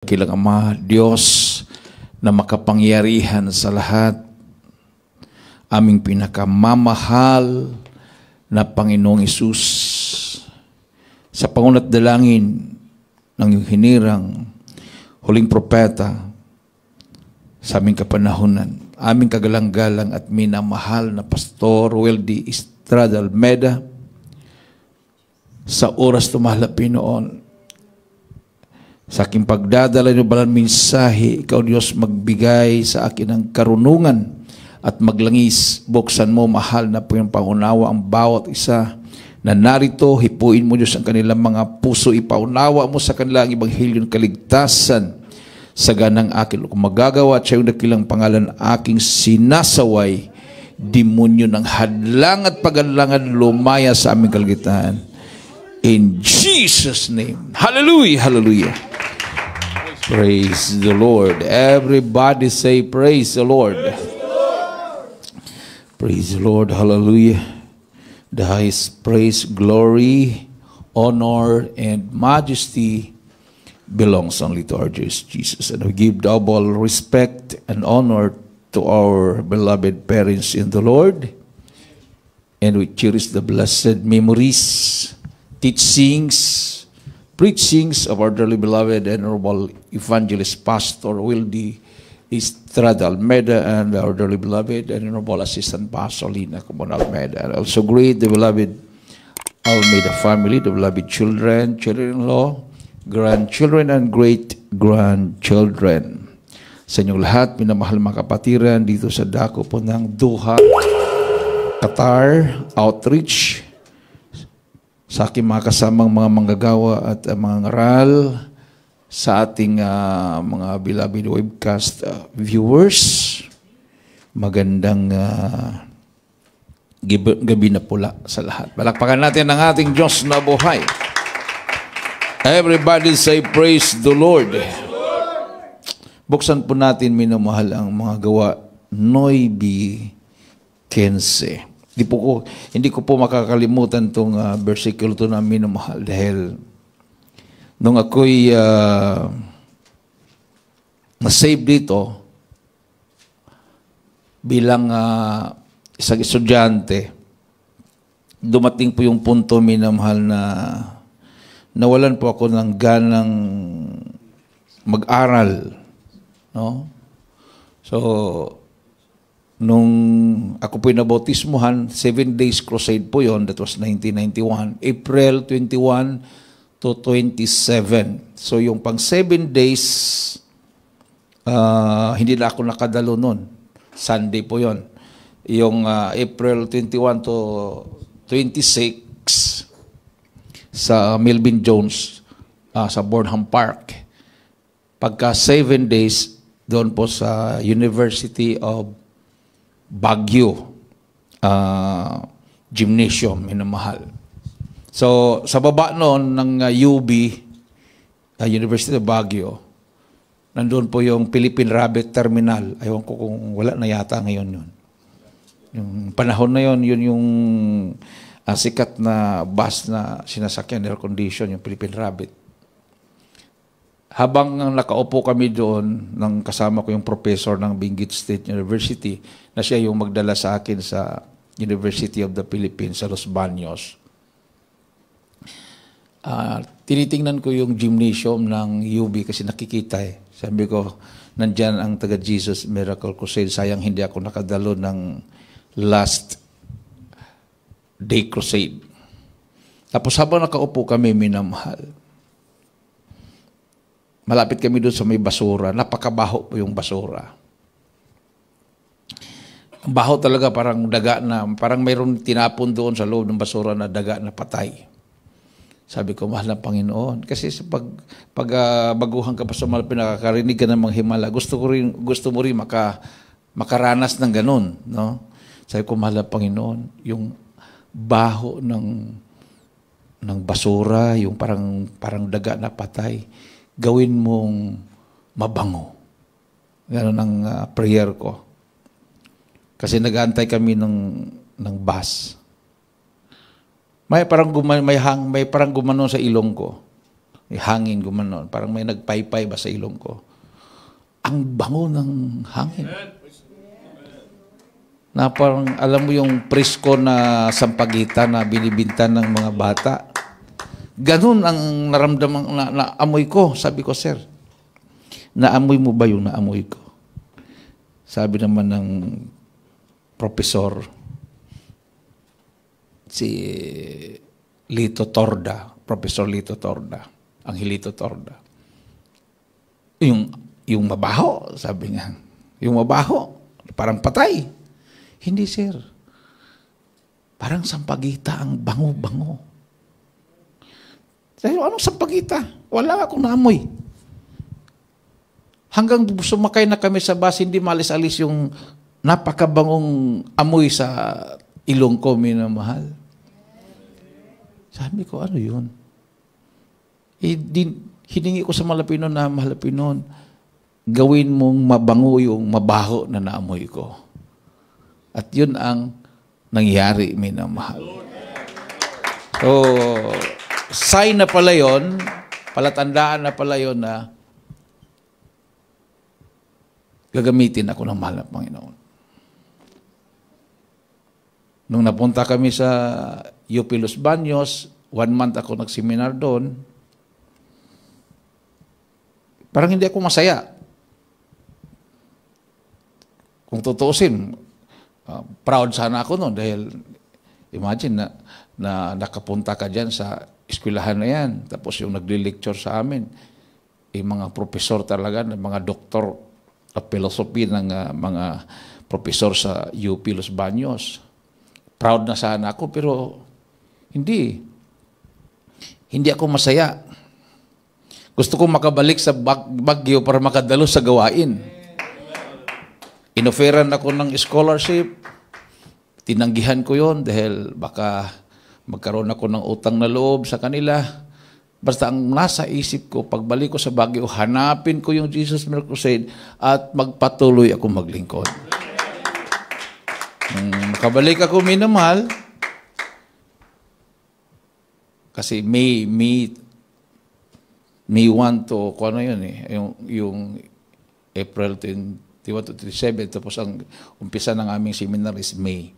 Kilang Ama, Diyos na makapangyarihan sa lahat, aming pinakamamahal na Panginoong Hesus, sa pangunat dalangin ng iyong hinirang huling propeta sa aming kapanahunan, aming kagalang-galang at minamahal na Pastor Weldy Estrada Almeda, sa oras tumahalapin noon, sa aking pagdadala ng balang mensahe, Ikaw Diyos magbigay sa akin ng karunungan at maglangis. Buksan mo, mahal na po yung pangunawa ang bawat isa na narito. Hipuin mo Diyos ang kanilang mga puso. Ipaunawa mo sa kanilang ebanghelyo ng kaligtasan sa ganang akin. Kung magagawa at sa iyong dakilang pangalan aking sinasaway, demonyo ng hadlang at pag-alangan lumaya sa aming kaligtaan. In Jesus' name. Hallelujah, hallelujah. Praise the Lord. Everybody say praise the Lord. Praise the Lord. Hallelujah. The highest praise, glory, honor, and majesty belongs only to our Jesus. And we give double respect and honor to our beloved parents in the Lord. And we cherish the blessed memories, teachings, preachings of our dearly beloved and honorable evangelist Pastor Weldy Estrada Almeda and our dearly beloved and honorable assistant Pastor Lina Camon Almeda. And also greet the beloved Almeda family, the beloved children, children-in-law, grandchildren, and great-grandchildren. Sa inyong lahat, minamahal mga kapatiran dito sa dako po ng Doha, Qatar Outreach, sa aking mga kasamang mga manggagawa at mga ngaral, sa ating mga beloved webcast viewers, magandang gabi na pula sa lahat. Palakpakan natin ang ating Diyos na buhay. Everybody say praise the Lord. Buksan po natin, minamahal, ang mga gawa 9:15. Hindi ko po makakalimutan itong versikulo ito na minamahal dahil nung ako'y na-save dito bilang isang estudyante, dumating po yung punto, minamahal, na nawalan po ako ng ganang mag-aral. No? So, nung ako po'y nabautismuhan, 7 days crusade po yon. That was 1991. April 21 to 27. So yung pang 7 days, hindi na ako nakadalo nun. Sunday po yon. Yung April 21 to 26 sa Melvin Jones, sa Burnham Park. Pagka 7 days, doon po sa University of Baguio Gymnasium, minamahal. So, sa baba noon ng UB, University of Baguio, nandun po yung Philippine Rabbit Terminal. Ayaw ko kung wala na yata ngayon yun. Yung panahon na yun, yun yung sikat na bus na sinasakyan, air condition, yung Philippine Rabbit. Habang nakaupo kami doon, nang kasama ko yung professor ng Benguet State University, na siya yung magdala sa akin sa University of the Philippines sa Los Baños. Tinitingnan ko yung gymnasium ng UB kasi nakikita eh. Sabi ko, nandyan ang taga Jesus Miracle Crusade. Sayang hindi ako nakadalo ng last day crusade. Tapos habang nakaupo kami, minamahal, malapit kami doon sa may basura. Napakabaho po yung basura. Ang baho talaga, parang daga na, parang mayroon tinapon doon sa loob ng basura na daga na patay. Sabi ko, mahal na Panginoon. Kasi sa baguhan ka pa sa malapit, nakakarinig ka ng mga himala. Gusto mo rin makaranas ng ganun. No? Sabi ko, mahal na Panginoon, yung baho ng basura, yung parang daga na patay, gawin mong mabango. Ganun ang prayer ko. Kasi nag-aantay kami ng bus. May parang gumanon sa ilong ko. hangin gumanon. Parang may nagpaypay ba sa ilong ko. Ang bango ng hangin. Na parang, alam mo yung presko na sampagita na binibintan ng mga bata. Ganun ang naramdaman, naamoy ko. Sabi ko, sir, naamoy mo ba yung naamoy ko? Sabi naman ng profesor, si Lito Torda, Professor Lito Torda, Angelito Torda. Yung mabaho, sabi nga. Yung mabaho, parang patay. Hindi, sir. Parang sampagita ang bango-bango. Sabi, anong sampagita? Wala akong naamoy. Hanggang sumakay na kami sa bus, hindi malis-alis yung napakabangong amoy sa ilong ko, minamahal. Sabi ko, ano yun? Hiningi ko sa Malapinon na, Malapinon, gawin mong mabango yung mabaho na naamoy ko. At yun ang nangyari, minamahal. So, sign na pala yun, palatandaan na pala yun na gagamitin ako ng mahal na Panginoon. Nung napunta kami sa UP Los Baños, 1 month ako nagseminar doon, parang hindi ako masaya. Kung tutuusin, proud sana ako noon dahil imagine na nakapunta ka dyan sa eskwelahan na yan. Tapos yung nagli-lecture sa amin, mga profesor talaga, mga doktor of philosophy ng mga profesor sa UP Los Baños. Proud na sana ako pero hindi ako masaya. Gusto ko makabalik sa Baguio para makadalo sa gawain. Inoferan ako ng scholarship. Tinanggihan ko yon dahil baka magkaroon ako ng utang na loob sa kanila. Basta ang nasa isip ko, pagbalik ko sa Baguio, hanapin ko yung Jesus Miracle Crusade at magpatuloy ako maglingkod. Makabalik ako, minamahal, kasi May 1 to, kung ano yun yung April 21 to 27, tapos ang umpisa ng aming seminar is May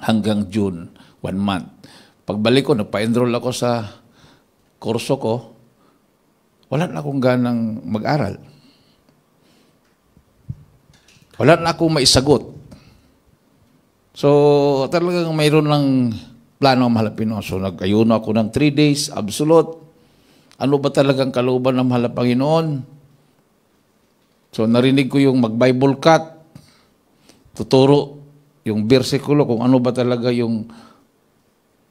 hanggang June, 1 month. Pagbalik ko, nagpa-enroll ako sa kurso ko, wala na akong ganang mag-aral. Wala na akong maisagot. So, talagang mayroon ng plano ang mahal na Panginoon. So, nag-ayuno ako ng 3 days, absolute. Ano ba talagang kalooban ng mahal na Panginoon? So, narinig ko yung mag-Bible cut, tuturo yung bersikulo kung ano ba talaga yung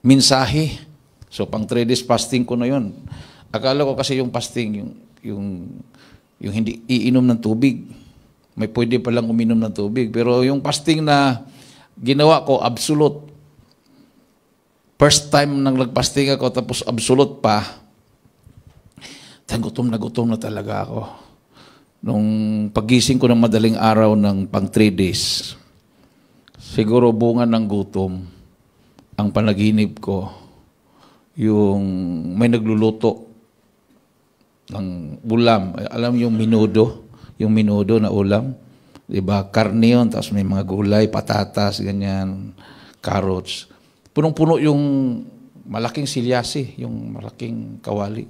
mensahe. So, pang 3 days fasting ko na yun. Akala ko kasi yung fasting, yung hindi iinom ng tubig. May pwede palang uminom ng tubig. Pero yung fasting na ginawa ko, absolute. First time nang nagpasting ako, tapos absolute pa, gutom na talaga ako. Nung pagising ko ng madaling araw ng pang 3 days, siguro bunga ng gutom, ang panaginip ko, yung may nagluluto ng ulam. Alam yung minudo na ulam? Diba? Karne yun, tapos may mga gulay, patatas, ganyan, carrots. Punong-puno yung malaking silyasi, yung malaking kawali.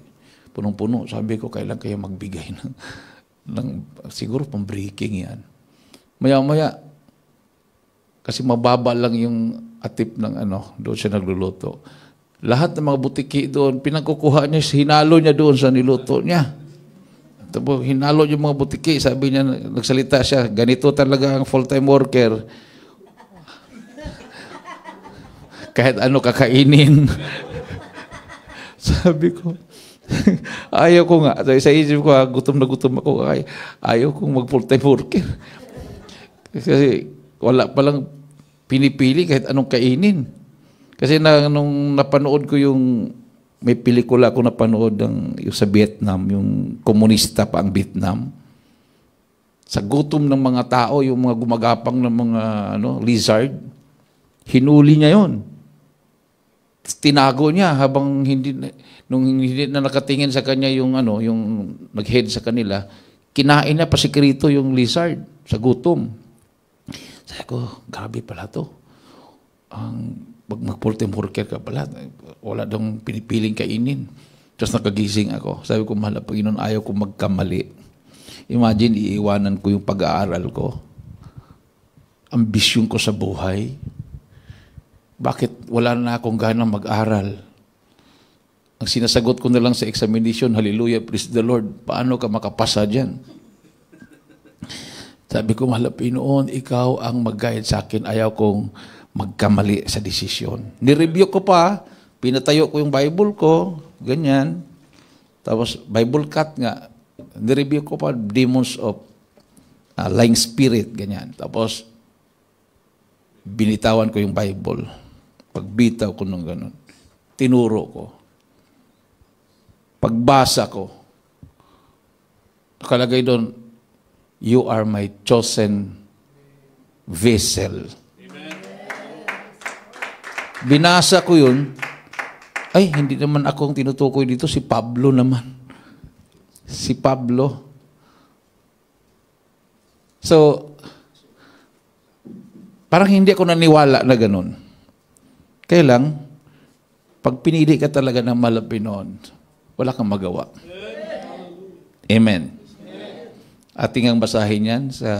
Punong-puno. Sabi ko, kailan kayo magbigay ng siguro pang-breaking yan. Maya-maya, kasi mababa lang yung atip ng doon siya nagluluto. Lahat ng mga butiki doon, pinagkukuha niya, hinalo niya doon sa niluto niya. Tapos hinalo yung mga butiki, sabi niya, nagsalita siya, ganito talaga ang full-time worker. Kahit ano kakainin. Sabi ko, ayaw ko nga. Sa isip ko, gutom na gutom ako. Ayaw kong mag-full-time worker. Kasi wala palang pinipili kahit anong kainin. Kasi nung napanood ko yung may pelikula ako napanood yung sa Vietnam, yung komunista pa ang Vietnam. Sa gutom ng mga tao, yung mga gumagapang ng mga lizard, hinuli niya yon. tinago niya habang nung hindi na nakatingin sa kanya yung nag-head sa kanila, kinain niya pa sikrito yung lizard sa gutom. Sabi ko, grabe pala to. Mag-purtim-hurker ka pala. Wala dong pinipiling kainin. Tapos nakagising ako. Sabi ko, mahal na Panginoon, ayaw ko magkamali. Imagine, iiwanan ko yung pag-aaral ko. Ambisyon ko sa buhay. Bakit wala na akong ganang mag-aral? Ang sinasagot ko na lang sa examination, hallelujah, praise the Lord. Paano ka makapasa dyan? Sabi ko, mahal na Panginoon, ikaw ang mag-guide sa akin. Ayaw kong magkamali sa desisyon. Nireview ko pa, pinatayo ko yung Bible ko, ganyan. Tapos, Bible cut nga. Nireview ko pa, demons of lying spirit, ganyan. Tapos, binitawan ko yung Bible. Pagbitaw ko nung ganun. Tinuro ko. Pagbasa ko. Nakalagay doon, you are my chosen vessel. Amen. Binasa ko yun. Ay, hindi naman ako ang tinutukoy dito. Si Pablo naman. Si Pablo. So, parang hindi ako naniwala na ganun. Kaya lang, pag pinili ka talaga ng mahal na Panginoon, wala kang magawa. Amen. Ating ang basahin yan sa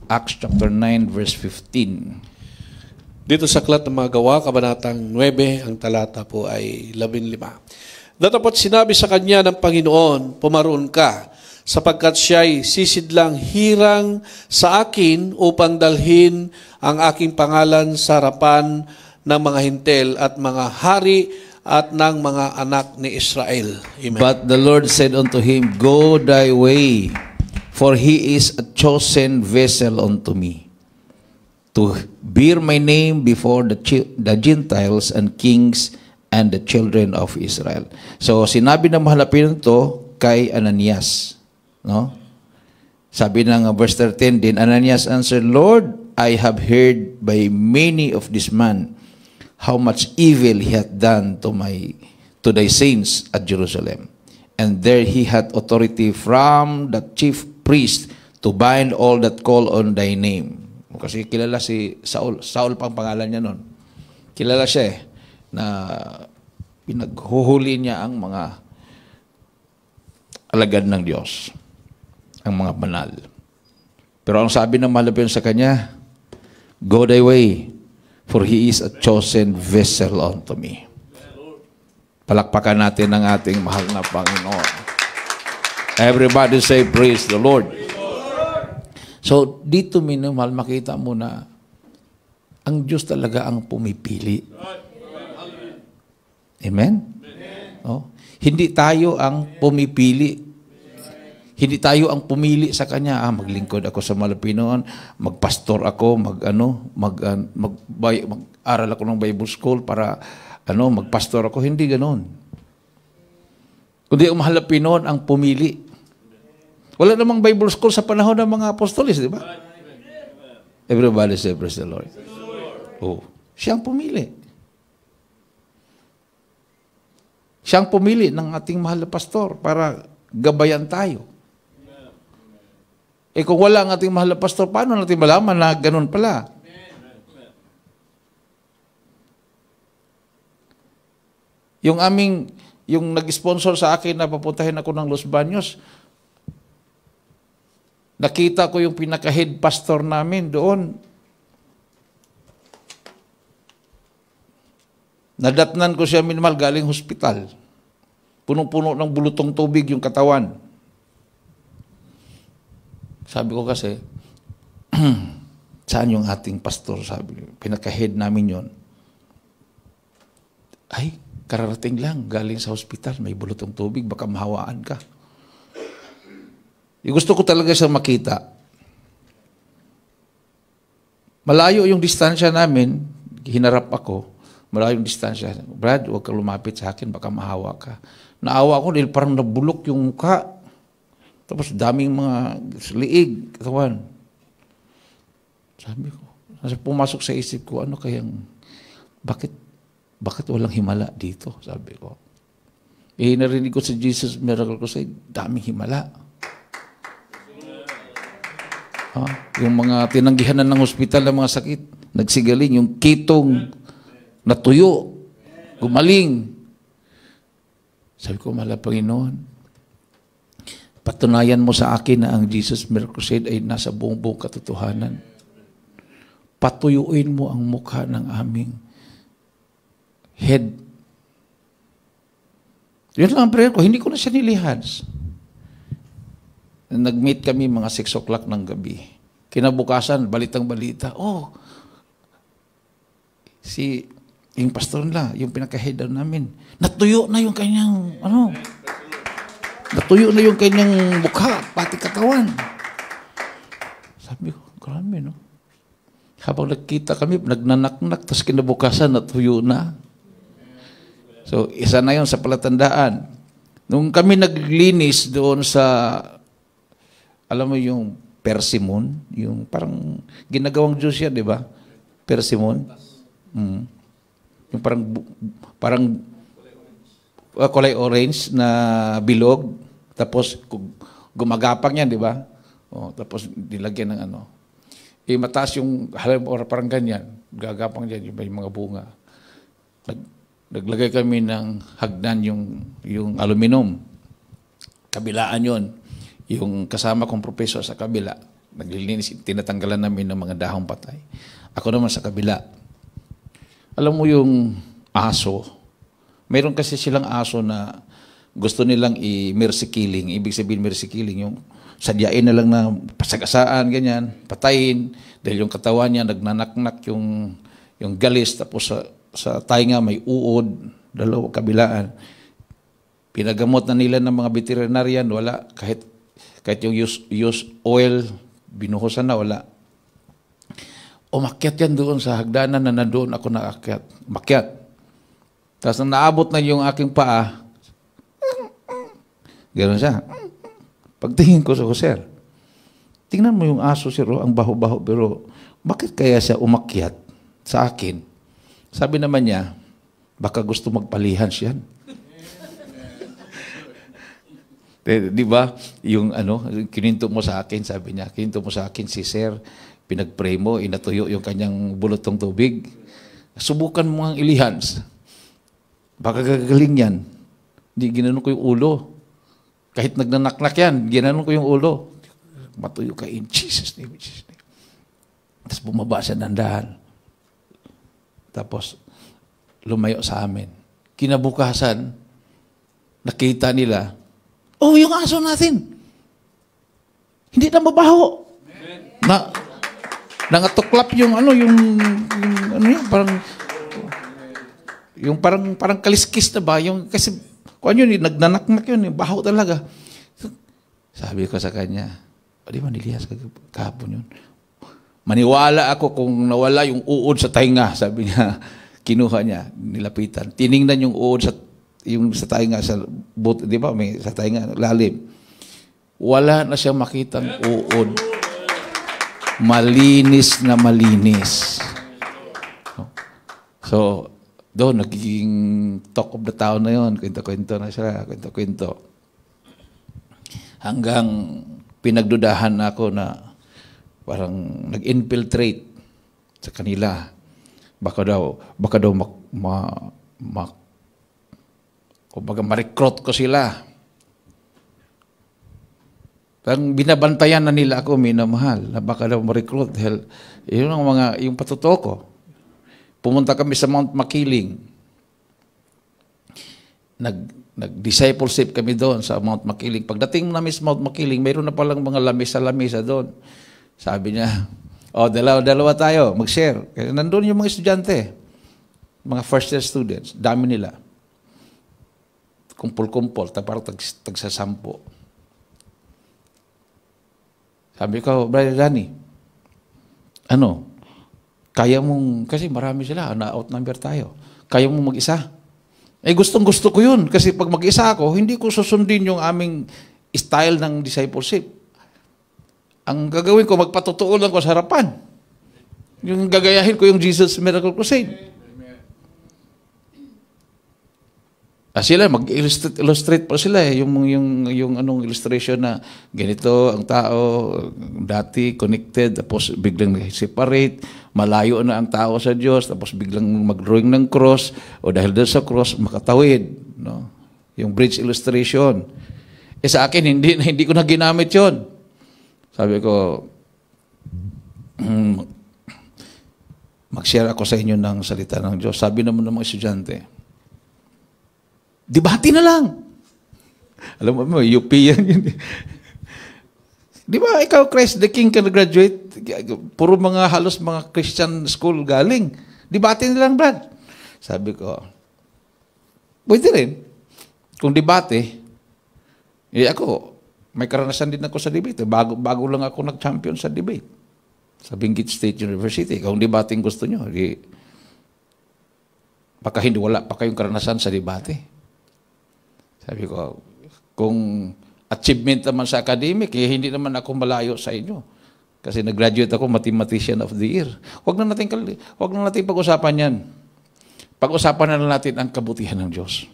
Acts chapter 9 verse 15. Dito sa Aklat ng Mga Gawa, Kabanatang 9, ang talata po ay 15. Datapot sinabi sa kanya ng Panginoon, pumaroon ka, sapagkat siya'y sisidlang hirang sa akin upang dalhin ang aking pangalan sa harapan ng mga hintel at mga hari at ng mga anak ni Israel. Amen. But the Lord said unto him, go thy way, for he is a chosen vessel unto me, to bear my name before the Gentiles and kings and the children of Israel. So, sinabi ng mahal na Panginoon to kay Ananias. No? Sabi ng verse 13 din, Ananias answered, Lord, I have heard by many of this man how much evil he hath done to thy saints at Jerusalem. And there he had authority from the chief priest to bind all that call on thy name. Kasi kilala si Saul. Saul pang pangalan niya nun. Kilala siya na pinaghuhuli niya ang mga alagad ng Diyos. Ang mga banal. Pero ang sabi ng malapit sa kanya, go thy way, for he is a chosen vessel unto me. Palakpakan natin ang ating mahal na Panginoon. Everybody say, praise the Lord. So, dito minumahal, makita mo na ang Diyos talaga ang pumipili. Amen? Oh. Hindi tayo ang pumipili. Hindi tayo ang pumili sa Kanya. Maglingkod ako sa mahal na Panginoon, magpastor ako, mag-aral ako ng Bible School para magpastor ako. Hindi ganoon. Kundi ang mahal na Panginoon ang pumili. Wala namang Bible School sa panahon ng mga apostolis, di ba? Everybody say, praise the Lord. Oh, siyang pumili. Siyang pumili ng ating mahal na pastor para gabayan tayo. Kung wala ang ating mahal na pastor, paano natin malaman na ganun pala? Yung nag-sponsor sa akin na papuntahin ako ng Los Baños, nakita ko yung pinaka-head pastor namin doon. Nadatnan ko siya minimal galing hospital. Punong-puno ng bulutong tubig yung katawan. Sabi ko kasi, saan yung ating pastor? Sabi ko, pinaka-head namin yon. Ay, kararating lang, galing sa hospital, may bulutong tubig, baka mahawaan ka. Gusto ko talaga siyang makita. Malayo yung distansya namin, hinarap ako, malayo yung distansya. Brad, huwag ka lumapit sa akin, baka mahawa ka. Naawa ako dahil parang nabulok yung mukha. Tapos daming mga liig, katawan. Sabi ko, pumasok sa isip ko, bakit bakit walang himala dito? Sabi ko. Eh, narinig ko sa Jesus Miracle Crusade, daming himala. Yung mga tinanggihanan ng hospital ng mga sakit, nagsigaling, yung kitong natuyo, gumaling. Sabi ko, mahal na Panginoon, patunayan mo sa akin na ang Jesus Miracle Crusade ay nasa buong katotohanan. Patuyuin mo ang mukha ng aming head. Yun lang ang prayer ko. Hindi ko na siya nilihans. Nag-meet kami mga 6 o'clock ng gabi. Kinabukasan, balitang-balita. Yung pastor nila, yung pinaka-head namin, natuyo na yung kanyang, natuyo na yung kanyang mukha, pati katawan. Sabi ko, grabe, no? Habang nagkita kami, nagnanaknak, tapos kinabukasan, natuyo na. So, isa na yun sa palatandaan. Nung kami naglinis doon sa, alam mo yung persimmon, yung parang ginagawang juice yan, di ba? Persimmon. Yung parang kulay orange na bilog, tapos gumagapang yan, di ba? Tapos nilagyan ng mataas yung halimbawa parang ganyan, gagapang dyan yung mga bunga. Naglagay kami ng hagdan yung aluminum. Kabilaan yon. Yung kasama kong professor sa kabila, naglilinis, tinatanggalan namin ng mga dahong patay. Ako naman sa kabila. Alam mo yung aso, mayroon kasi silang aso na gusto nilang i-mercy killing. Ibig sabihin mercy killing, yung sadyain na lang na pasagasaan, ganyan, patayin, dahil yung katawan niya nagnanaknak yung galis, tapos sa tainga may uod, dalawa kabilaan. Pinagamot na nila ng mga veterinarian, wala, kahit yung use oil, binuhusan na, wala. Umakyat yan doon sa hagdanan na nandoon ako naakyat. Umakyat. Tapos nang naabot na yung aking paa, gano'n siya. Pagtingin ko sa sir, tingnan mo yung aso, sir, ang baho-baho, pero bakit kaya siya umakyat sa akin? Sabi naman niya, baka gusto magpalihans yan. Di ba? Yung kininto mo sa akin, sabi niya, kininto mo sa akin si sir, pinag-pray mo, inatuyo yung kanyang bulotong tubig. Subukan mo ang ilihans. Baka gagaling yan. Hindi, ginanon ko yung ulo. Kahit nagnanaknak yan, ginanon ko yung ulo. Matuyo ka in Jesus' name, Jesus' name. Tapos bumaba siya dandahan. Tapos lumayo sa amin. Kinabukasan, nakita nila, yung aso natin. Hindi na mabaho. Nangatuklap yung parang kaliskis na ba? Kasi nagnanaknak yun, baho talaga. Sabi ko sa kanya, di ba nilihas kahapon yun? Maniwala ako kung nawala yung uod sa tainga, sabi niya, kinuha niya, nilapitan. Tiningnan yung uod sa tainga, di ba, may sa tainga, lalim. Wala na siyang makitang uod. Malinis na malinis. So, doon, nagiging talk of the town na yun. Kwento-kwento na siya, kwento-kwento. Hanggang pinagdudahan na ako na parang nag-infiltrate sa kanila. Baka daw ma-recruit ko sila. Parang binabantayan na nila ako, minamahal, na baka daw ma-recruit. Dahil yun ang yung patuto ko. Pumunta kami sa Mount Makiling. Nag-discipleship kami doon sa Mount Makiling. Pagdating namin sa Mount Makiling, mayroon na palang mga lamisa-lamisa doon. Sabi niya, dalawa tayo, mag-share. Kasi nandun yung mga estudyante, mga first year students, dami nila. Kumpul-kumpul, parang tagsasampo. Sabi ko, Brother Danny, kaya mong, kasi marami sila, na-outnumber tayo. Kaya mong mag-isa? Gustong-gusto ko yun. Kasi pag mag-isa ako, hindi ko susundin yung aming style ng discipleship. Ang gagawin ko, magpatotoo lang ko sa harapan. Yung gagayahin ko yung Jesus Miracle Crusade. Sila mag-illustrate pa sila yung anong illustration na ganito ang tao dati connected tapos biglang separate, malayo na ang tao sa Diyos tapos biglang mag-drawing ng cross o dahil doon sa cross makatawid, no? Yung bridge illustration. Sa akin hindi ko na ginamit 'yon. Sabi ko mag-share ako sa inyo ng salita ng Diyos. Sabi naman ng mga estudyante, debate na lang. Alam mo, UP yan yun. Di ba, ikaw, Christ the King, ka graduate, puro halos mga Christian school galing. Debate na lang, Brad. Sabi ko, pwede rin. Kung debate, ako, may karanasan din ako sa debate. Bago lang ako nag-champion sa debate. Sa Benguet State University. Kung debating gusto nyo, baka hindi wala pa kayong karanasan sa debate. Sabi ko, kung achievement naman sa academic, hindi naman ako malayo sa inyo. Kasi nag-graduate ako, Mathematician of the Year. Huwag na natin pag-usapan yan. Pag-usapan na lang natin ang kabutihan ng Diyos.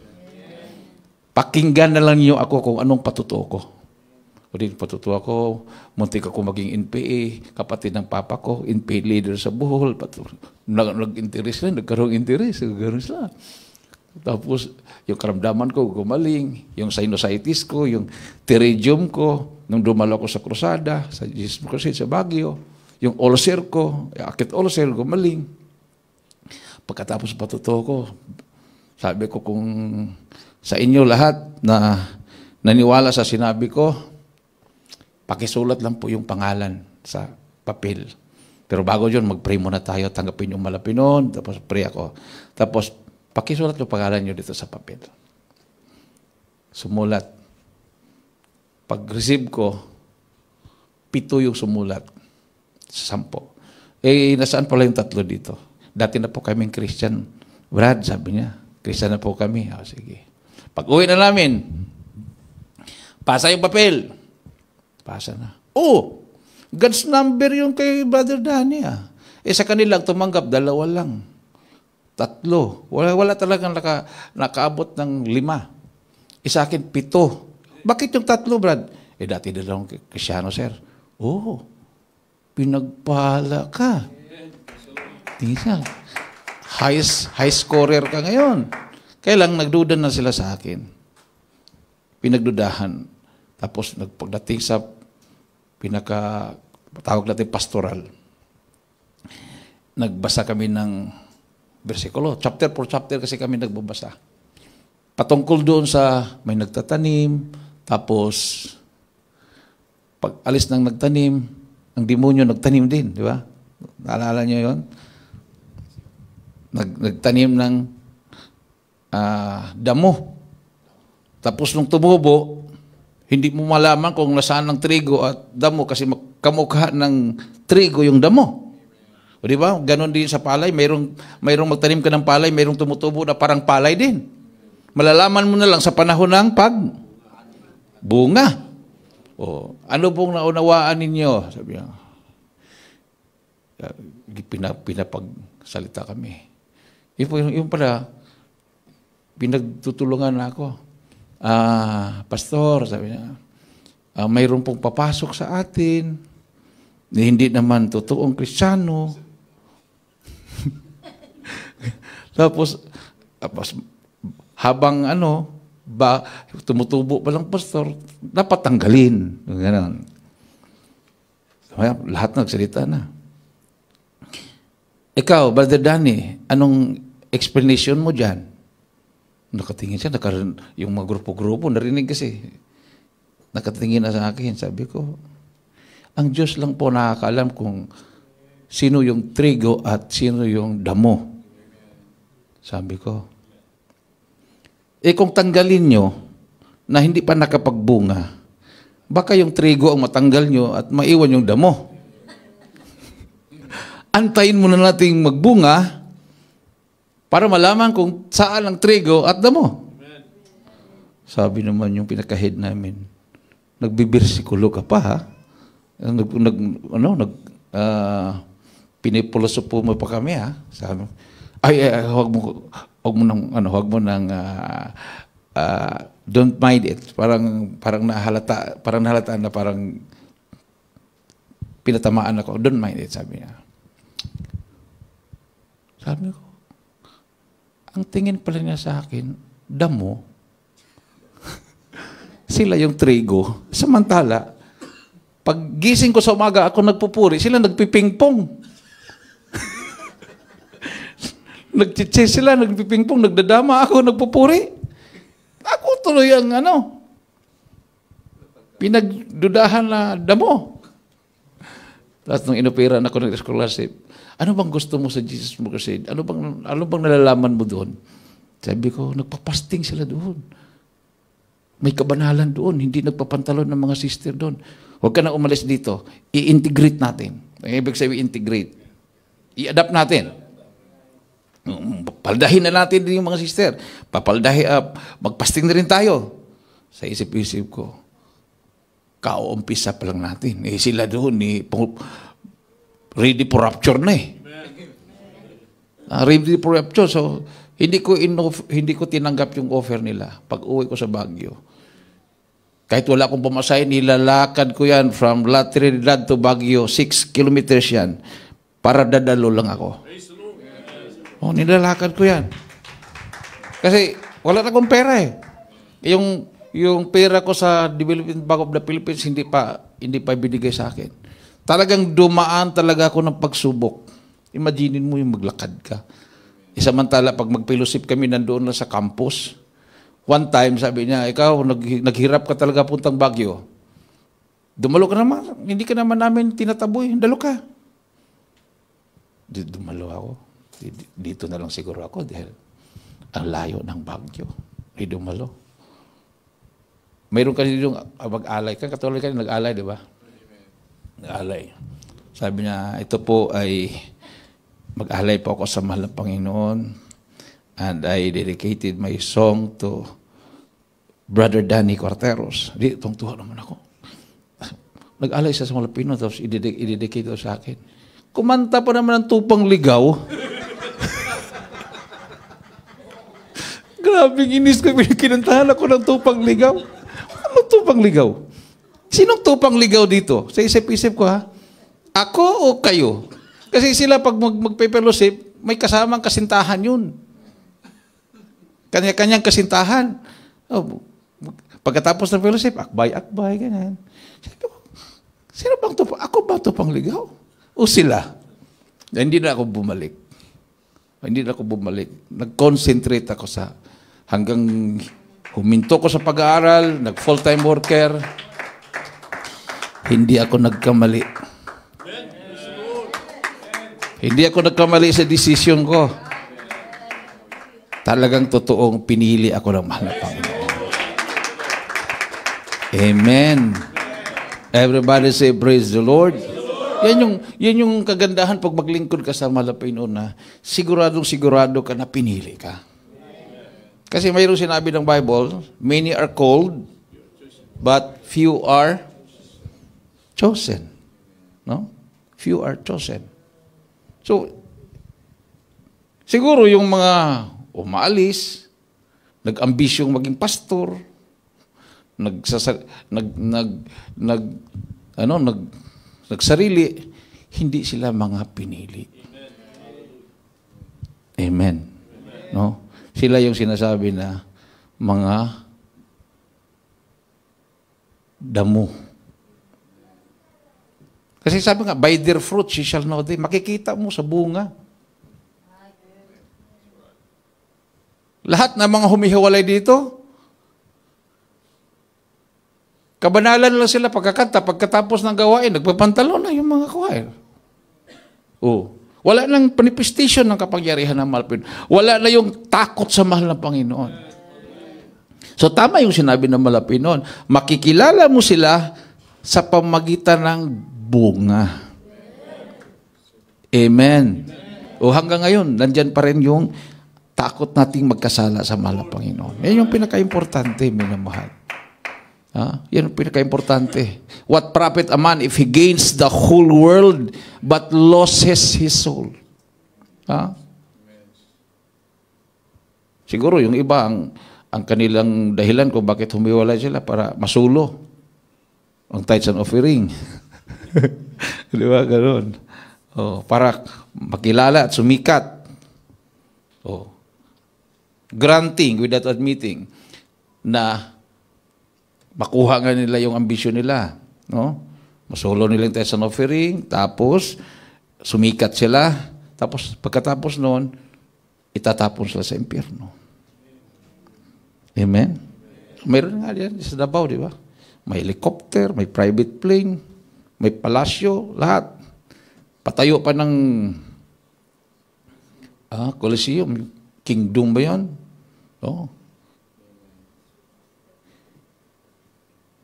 Pakinggan na lang niyo ako kung anong patutuo ko. Patutuo ako, muntik ako maging NPA, kapatid ng papa ko, NPA leader sa Bohol. Nag-interest na, nagkaroong interest. Nagkaroon sila. Tapos, yung karamdaman ko gumaling, yung sinusitis ko, yung pterygium ko, nung dumalo ko sa krusada, sa Jesus Crusade, sa Baguio, yung ulcer ko, akit ulcer, gumaling. Pagkatapos patutuo ko, sabi ko kung sa inyo lahat na naniwala sa sinabi ko, pakisulat lang po yung pangalan sa papel. Pero bago yun, mag-pray muna tayo, tanggapin yung malapinon, tapos pray ako. Tapos, pakisulat yung pangalan nyo dito sa papel. Sumulat. Pag-receive ko, 7 yung sumulat. 10. Nasaan pala yung 3 dito? Dati na po kaming Christian. Brad, sabi niya, Christian na po kami. Sige. Pag-uwi na namin, pasa yung papel. Pasa na. God's number yung kay Brother Danny. Sa kanila tumanggap, 2 lang. 3. Wala talagang nakaabot ng 5. Sa akin, 7. Bakit yung 3, Brad? Dati na lang Kristyano, sir. Pinagpala ka. Tingnan. High scorer ka ngayon. Kaya lang, nagduda na sila sa akin. Pinagdudahan. Tapos, pagdating sa tawag natin pastoral, nagbasa kami ng bersikulo. Chapter for chapter kasi kami nagbabasa. Patungkol doon sa may nagtatanim, tapos pag alis ng nagtanim, ang demonyo nagtanim din, di ba? Naalala niyo yun? Nagtanim ng damo. Tapos nung tumubo, hindi mo malaman kung nasaan ng trigo at damo kasi kamukha ng trigo yung damo. O di ba? Ganon din sa palay. Mayroong magtanim ka ng palay, mayroong tumutubo na parang palay din. Malalaman mo na lang sa panahon ng bunga. Ano pong naunawaan ninyo? Sabi niya, pinapagsalita kami. Yung pala, pinagtutulungan na ako. Pastor, sabi niya, mayroon pong papasok sa atin, hindi naman totoong Kristiyano. Tapos habang tumutubo pa lang pastor, dapat tanggalin. Ganun. Lahat nagsalita na. Ikaw, Brother Danny, anong explanation mo dyan? Nakatingin siya, yung mga grupo-grupo, narinig kasi. Nakatingin na sa akin, sabi ko, ang Diyos lang po nakakaalam kung sino yung trigo at sino yung damo. Sabi ko, kung tanggalin nyo na hindi pa nakapagbunga, baka yung trigo ang matanggal nyo at maiwan yung damo. Antayin muna nating magbunga para malaman kung saan ang trigo at damo. Sabi naman yung pinaka-head namin, nagbibersikulo ka pa, ha? Pinipulosopo mo pa kami, ha? Sabi, huwag mo nang don't mind it. Parang nahalata na parang pinatamaan ako. Don't mind it, sabi niya. Sabi ko, ang tingin pala niya sa akin, damo. Sila yung trigo. Samantala, pag gising ko sa umaga, ako nagpupuri, sila nagpipingpong. Nagchichis sila, nagpipingpong, nagdadama, ako nagpupuri. Ako tuloy ang pinagdudahan na damo. Tapos nung inupiran ako ng scholarship, ano bang gusto mo sa Jesus mo Crusade? Ano bang nalalaman mo doon? Sabi ko, nagpapasting sila doon. May kabanalan doon, hindi nagpapantalon ng mga sister doon. Huwag ka na umalis dito. I-integrate natin. Ang ibig sabihin, integrate. I-adapt natin. Paldahin na natin din yung mga sister. Magpasting na rin tayo. Sa isip-isip ko, kauumpisa pa lang natin. Sila doon, ready for rapture na eh. Ready for rapture. So, hindi ko tinanggap yung offer nila pag uwi ko sa Baguio. Kahit wala akong pumasay, nilalakad ko yan from La Trinidad to Baguio, 6 kilometers yan, para dadalo lang ako. Nilalakad ko yan. Kasi wala na akong pera eh. Yung pera ko sa Development Bank of the Philippines, hindi pa binigay sa akin. Talagang dumaan talaga ako ng pagsubok. Imaginin mo yung maglakad ka. Samantala, pag mag-fellowship kami, nandoon lang sa campus. One time, sabi niya, ikaw, naghirap ka talaga puntang Baguio. Dumalo ka naman. Hindi ka naman namin tinataboy. Dalo ka. Dumalo ako. Dito na lang siguro ako dahil ang layo ng Baguio. Dumalo. Mayroon kasi yung mag-alay. Katulad ka nag-alay, di ba? Nag-alay. Sabi niya, ito po ay mag-alay po ako sa mahal ng Panginoon. And I dedicated my song to Brother Danny Corteros. Di, tungtuwa naman ako. Nag-alay siya sa mga Pilipino, tapos i-dedicate sa akin. Kumanta pa naman ng Tupang Ligaw. Grabe, inis ko. Kinantahan ako ng Tupang Ligaw. Anong Tupang Ligaw? Sinong Tupang Ligaw dito? Sa isip-isip ko, ha? Ako o kayo? Kasi sila pag magpe-fellowship, may kasamang kasintahan yun. Kanya-kanyang kasintahan. Pagkatapos ng fellowship, akbay, ganyan. Sino bang tupang? Ako ba tupang ligaw? O sila? Hindi na ako bumalik. Nag-concentrate ako hanggang huminto ko sa pag-aaral, nag-full-time worker. Hindi ako nagkamali. Hindi ako nagkamali sa desisyon ko. Talagang totoong pinili ako ng mahal na Panginoon. Amen. Everybody say, praise the Lord. Yan yung kagandahan pag maglingkod ka sa mahal na Panginoon na siguradong-sigurado ka na pinili ka. Kasi mayroong sinabi ng Bible, many are called, but few are chosen. No? Few are chosen. So, siguro yung mga umaalis, nag-ambisyong maging pastor, nagsarili, hindi sila mga pinili. Amen. No? Sila yung sinasabi na mga damo. Kasi sabi nga, by their fruit, ye shall know them. Makikita mo sa bunga. Lahat ng mga humihiwalay dito, kabanalan lang sila pagkakanta. Pagkatapos ng gawain, nagpapantalon na yung mga choir. Wala nang manifestation ng kapangyarihan ng mahal Panginoon. Wala na yung takot sa mahal ng Panginoon. So tama yung sinabi ng mahal Panginoon. Makikilala mo sila sa pamagitan ng bunga. Amen. Hanggang ngayon, nandyan pa rin yung takot nating magkasala sa mahal ng Panginoon. Yan yung pinaka-importante, minamahal. Yan ang pinaka-importante. What profit a man if he gains the whole world but loses his soul? Siguro yung iba, ang kanilang dahilan kung bakit humiwalay sila para masulo ang tithes and offering. Di ba? Ganun. Para makilala at sumikat. Granting without admitting na makuha nga nila yung ambisyon nila. No? Masulo nila yung tithes and offering, tapos sumikat sila, tapos pagkatapos noon, itatapon sila sa impyerno. Amen? Mayroon nga yan sa Davao, di ba? May helicopter, may private plane, may palasyo, lahat. Patayo pa ng Coliseum, Kingdom ba yun?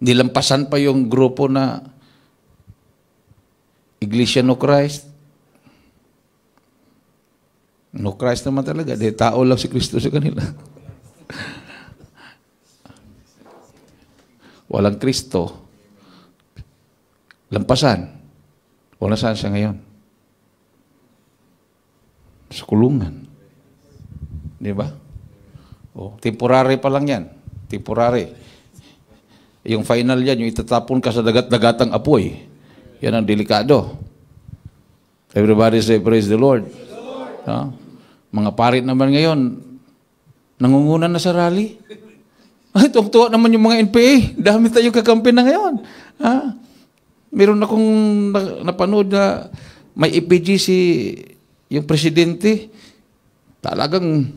Nilampasan pa yung grupo na Iglesia No Christ. No Christ naman talaga. Dahil tao lang si Kristo sa kanila. Walang Kristo. Lampasan. Wala saan siya ngayon? Sa kulungan. Di ba? Temporary pa lang yan. Temporary. Yung final yan, yung itatapon ka sa dagat-dagatang apoy. Yan ang delikado. Everybody say, praise the Lord. Mga parit naman ngayon, nangungunan na sa rally. Ay, tuwa naman yung mga NPA. Dami tayo kakampi na ngayon. Meron akong napanood na may EPG yung presidente. Talagang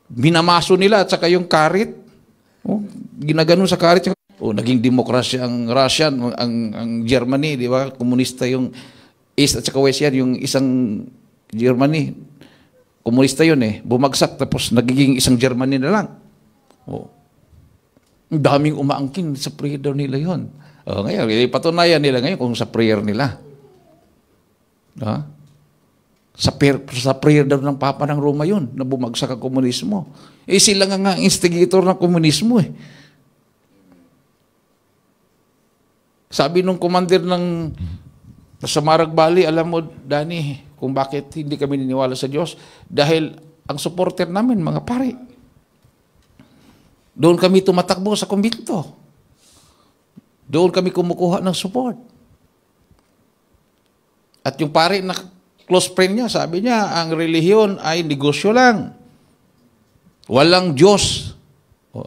minamaso nila at saka yung karit. Ginaganon sa karit. Naging demokrasya ang Russia, ang Germany, di ba? Komunista yung East at saka West yan. Yung isang Germany, komunista yun bumagsak tapos nagiging isang Germany na lang. Ang daming umaangkin sa prayer daw nila yun. Ngayon, patunayan nila ngayon kung sa prayer nila. Sa prayer daw ng Papa ng Roma yun, na bumagsak ang komunismo. Sila nga instigator ng komunismo Sabi nung commander sa Marag Valley, alam mo, Danny, kung bakit hindi kami niniwala sa Diyos? Dahil ang supporter namin, mga pare. Doon kami tumatakbo sa kumbinto. Doon kami kumukuha ng support. At yung pare na close friend niya, sabi niya, ang relihiyon ay negosyo lang. Walang Diyos.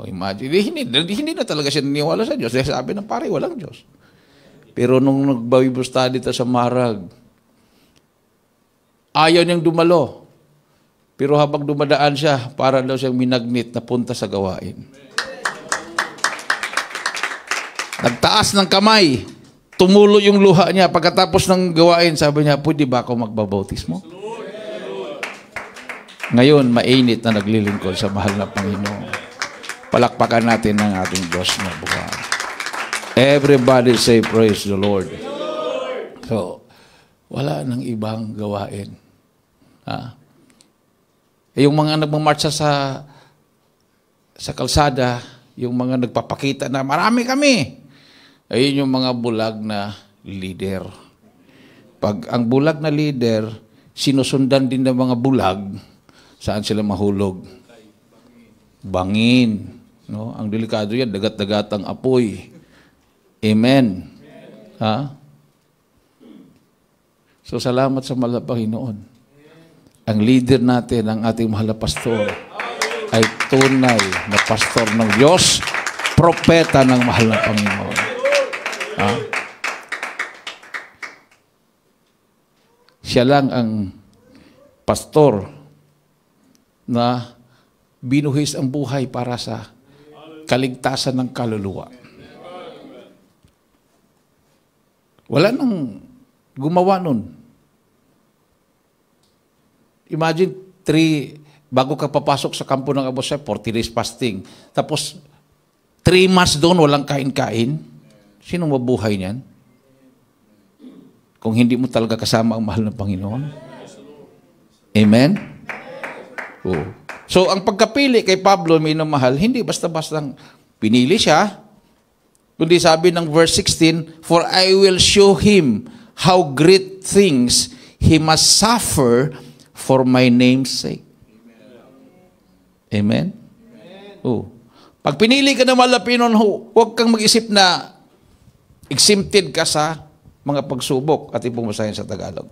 Imagine, hindi na talaga siya niniwala sa Diyos. Dahil sabi ng pare, walang Diyos. Pero nung nag-Bible study sa Marag, ayaw niyang dumalo. Pero habang dumadaan siya, para daw siyang minagnet na punta sa gawain. Nagtaas ng kamay, tumulo yung luha niya. Pagkatapos ng gawain, sabi niya, pwede ba ako magbabautismo? Ngayon, mainit na naglilingkod sa mahal na Panginoon. Palakpakan natin ang ating Diyos na buhay. Everybody say, praise the Lord. So, wala nang ibang gawain. Yung mga nagmamarcha sa kalsada, yung mga nagpapakita na marami kami, ayun yung mga bulag na leader. Pag ang bulag na leader, sinusundan din ng mga bulag, saan sila mahulog? Bangin. No? Ang delikado yan, dagat-dagatang apoy. Amen. So, salamat sa mahal na Panginoon. Ang leader natin, ang ating mahal na pastor, ay tunay na pastor ng Diyos, propeta ng mahal na Panginoon. Siya lang ang pastor na binuhis ang buhay para sa kaligtasan ng kaluluwa. Wala nang gumawa nun. Imagine, bago ka papasok sa kampo ng Abu Sayyaf, 40 days fasting. Tapos, 3 months doon, walang kain-kain. Sinong mabuhay niyan? Kung hindi mo talaga kasama ang mahal ng Panginoon. Amen? So, ang pagkapili kay Pablo, may mahal, hindi basta-bastang pinili siya. Kundi sabi ng verse 16, for I will show him how great things he must suffer for my name's sake. Amen? Oh. Pag pinili ka ng malapinon, huwag kang mag-isip na exempted ka sa mga pagsubok at ipumasahin sa Tagalog.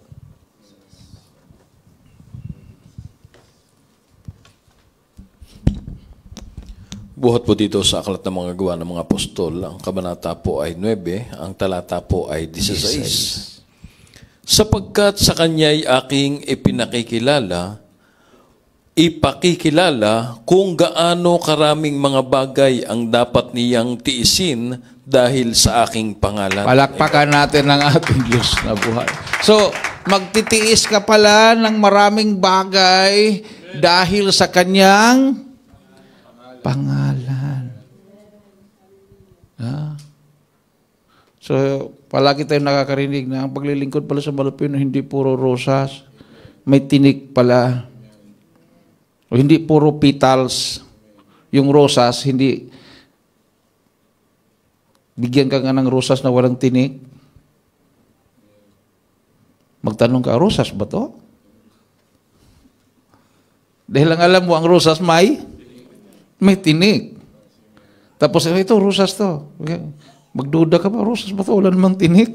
Buhat po dito sa Aklat ng mga Gawa ng mga Apostol, ang kabanata po ay 9, ang talata po ay 16. Sapagkat sa kanya'y aking ipakikilala kung gaano karaming mga bagay ang dapat niyang tiisin dahil sa aking pangalan. Palakpakan natin ang ating Diyos na buhay. So, magtitiis ka pala ng maraming bagay dahil sa kanyang pangalan. So, palagi tayong nakakarinig na ang paglilingkod pala sa Malapino hindi puro rosas. May tinik pala. O hindi puro petals. Yung rosas, hindi bigyan ka nga ng rosas na walang tinik. Magtanong ka, rosas ba to? Dahil lang alam mo, ang rosas may tinik. Tapos, ito, rosas to. Magduda ka pa, rosas ba to? Wala namang tinik.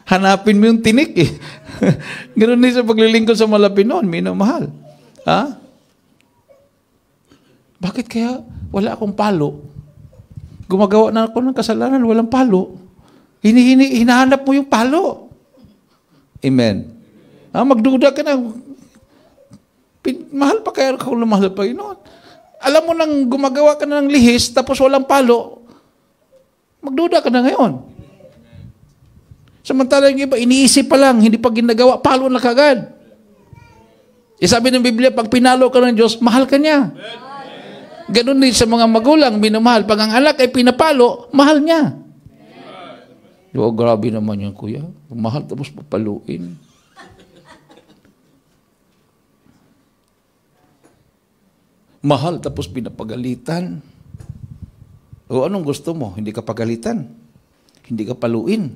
Hanapin mo yung tinik eh. Ganun din sa paglilingkod sa Malapinon, minamahal. Ha? Bakit kaya wala akong palo? Gumagawa na ako ng kasalanan, walang palo. Hinahanap mo yung palo. Amen. Magduda ka na. Mahal pa kaya kung lumahal pa yun. Alam mo nang gumagawa ka na ng lihis, tapos walang palo, magduda ka na ngayon. Samantala yung iba, iniisip pa lang, hindi pa ginagawa, palo na kagad. Sabi ng Biblia, pag pinalo ka ng Diyos, mahal ka niya. Ganun din sa mga magulang, minamahal. Pag ang anak ay pinapalo, mahal niya. Oh, grabe naman yan, kuya. Mahal tapos papaluin. Mahal tapos pinapagalitan. O anong gusto mo? Hindi ka pagalitan. Hindi ka paluin.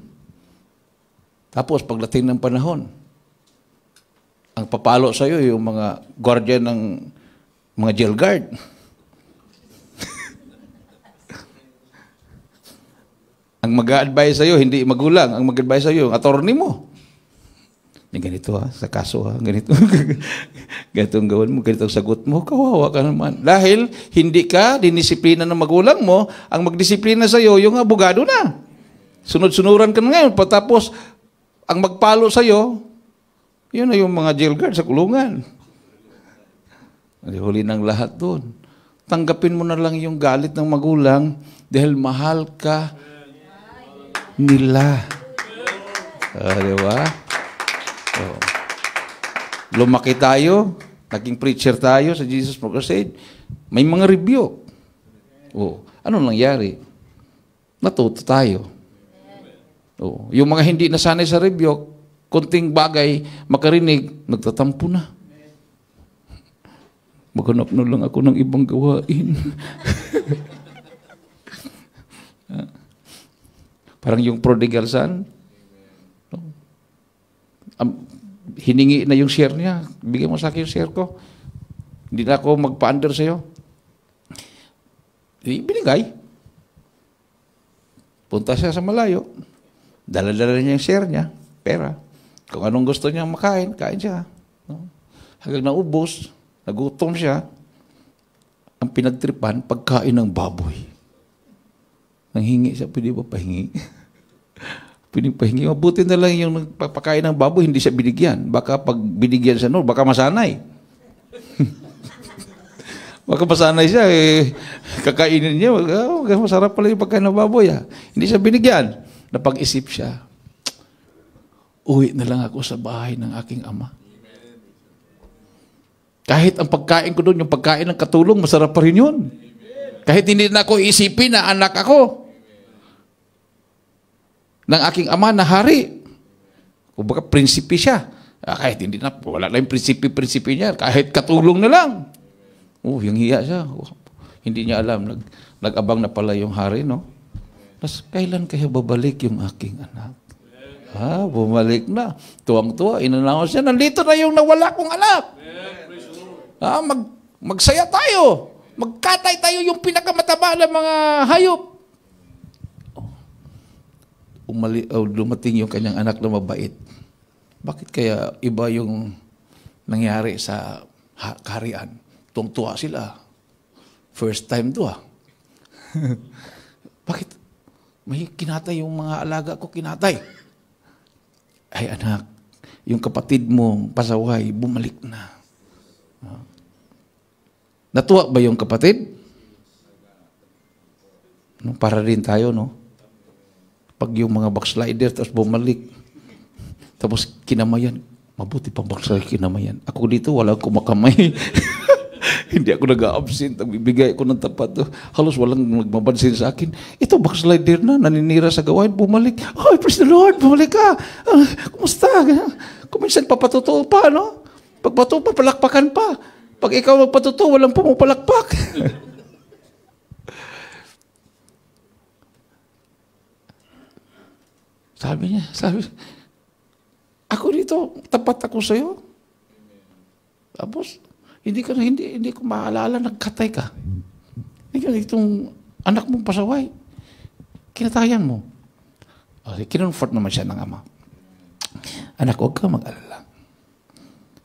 Tapos pagdating ng panahon, ang papalo sa iyo yung mga guardian ng mga jail guard. Ang mag-a-advise sa iyo, hindi magulang. Ang mag-advise sa iyo, yung attorney mo. Ganito sa kaso ganito. Ganitong gawin mo, ganitong sagot mo, kawawa ka naman. Dahil hindi ka dinisiplina ng magulang mo, ang magdisiplina sa iyo, yung abogado na. Sunod-sunuran ka na ngayon, patapos ang magpalo sa iyo, yun na yung mga jail guard sa kulungan. Huli ng lahat doon. Tanggapin mo na lang yung galit ng magulang dahil mahal ka nila. Diba? Lumaki tayo, naging preacher tayo sa Jesus Crusade, may mga review. Ano nangyari? Natuto tayo. Yung mga hindi nasanay sa review, konting bagay, makarinig, nagtatampo na. Maghanap na lang ako ng ibang gawain. Parang yung prodigal son, hiningi na yung share niya. Bigyan mo sa akin yung share ko. Hindi na ako magpa-under sa'yo. Binigay. Punta siya sa malayo. Dala-dala niya yung share niya. Pera. Kung anong gusto niya makain, kain siya. Hanggang naubos, nagutom siya. Ang pinagtripan, pagkain ng baboy. Nanghingi siya, pwede ba pahingi? Pwede pahingi. Mabuti na lang yung nagpapakain ng baboy, hindi siya binigyan. Baka pag binigyan siya noon, baka masanay. Baka masanay siya, kakainin niya, masarap pala yung pagkain ng baboy. Hindi siya binigyan. Napag-isip siya, uwi na lang ako sa bahay ng aking ama. Kahit ang pagkain ko doon, yung pagkain ng katulong, masarap pa rin yun. Kahit hindi na ako isipin na anak ako ng aking ama na hari. Kung baka prinsipi siya. Kahit hindi na, wala lang yung prinsipi niya. Kahit katulong na lang. Yung hiya siya. Hindi niya alam. Nag-abang na pala yung hari, no? Tapos, kailan kaya babalik yung aking anak? Bumalik na. Tuwang-tuwa. Inannounce niya, nandito na yung nawala kong anak. Magsaya tayo. Magkatay tayo yung pinakamataba ng mga hayop. Dumating yung kanyang anak na mabait. Bakit kaya iba yung nangyari sa kaharian? Tuwang-tuwa sila. First time to Bakit? May kinatay yung mga alaga ko, kinatay. Ay anak, yung kapatid mo, pasaway, bumalik na. Natuwa ba yung kapatid? No, para rin tayo, no? Pag yung mga backslider, tapos bumalik, tapos kinamayan, mabuti pang backslider kinamayan. Ako dito, walang kumakamay. Hindi ako nag-absent, nagbibigay ako ng tapat. Halos walang nagmabansin sa akin. Ito, backslider na, naninira sa gawain, bumalik. Oh, praise the Lord, bumalik ka. Kumusta? Kuminsan papatuto pa, no? Pag pato pa, palakpakan pa. Pag ikaw magpatuto, walang pumapalakpak. Sabi niya, ako dito, tapat ako sa'yo. Tapos, hindi ko maalala, nagkatay ka. Itong anak mong pasaway, kinatayan mo. Okay, kinonfort naman siya ng ama. Anak, huwag ka mag-alala.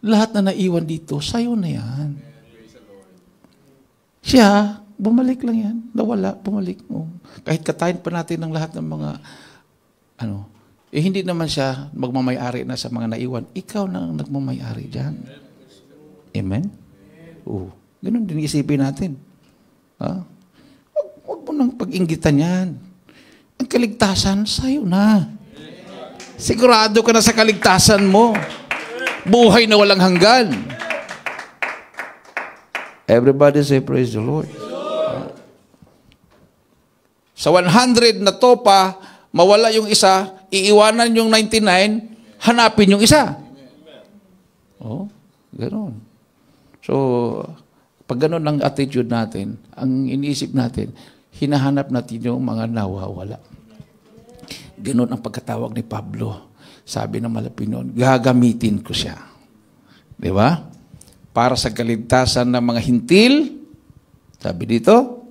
Lahat na naiwan dito, sa'yo na yan. Siya, bumalik lang yan. Nawala, bumalik mo. Kahit katayin pa natin ng lahat ng mga hindi naman siya magmamayari na sa mga naiwan. Ikaw na ang nagmamayari dyan. Amen? Ganun din isipin natin. Huwag mo nang pag-inggitan yan. Ang kaligtasan, sa'yo na. Sigurado ka na sa kaligtasan mo. Buhay na walang hanggan. Everybody say, praise the Lord. Sa 100 na topa, mawala yung isa, iiwanan yung 99, hanapin yung isa. Ganoon. So, pag ganoon ang attitude natin, ang iniisip natin, hinahanap natin yung mga nawawala. Ganoon ang pagkatawag ni Pablo. Sabi ng Malapinon, gagamitin ko siya. Di ba? Para sa kaligtasan ng mga hintil, sabi dito,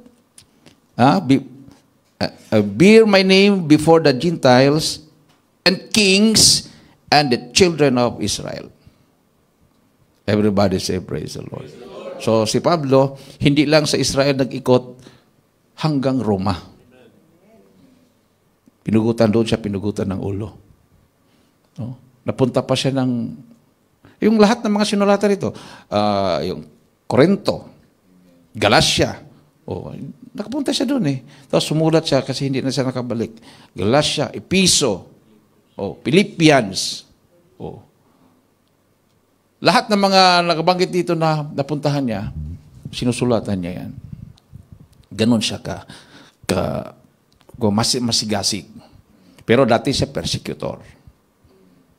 bear my name before the Gentiles and kings and the children of Israel. Everybody say, praise the Lord. So, si Pablo, hindi lang sa Israel nag-ikot hanggang Roma. Pinugutan doon siya, pinugutan ng ulo. Napunta pa siya ng, yung lahat ng mga sinulatan rito, yung Corinto, Galacia, nakapunta siya doon Tapos sumulat siya kasi hindi na siya nakabalik. Galacia, Episo, Philippians, lahat ng mga nakabanggit dito na napuntahan niya, sinusulatan niya yan. Ganon siya masigasig. Pero dati siya persecutor.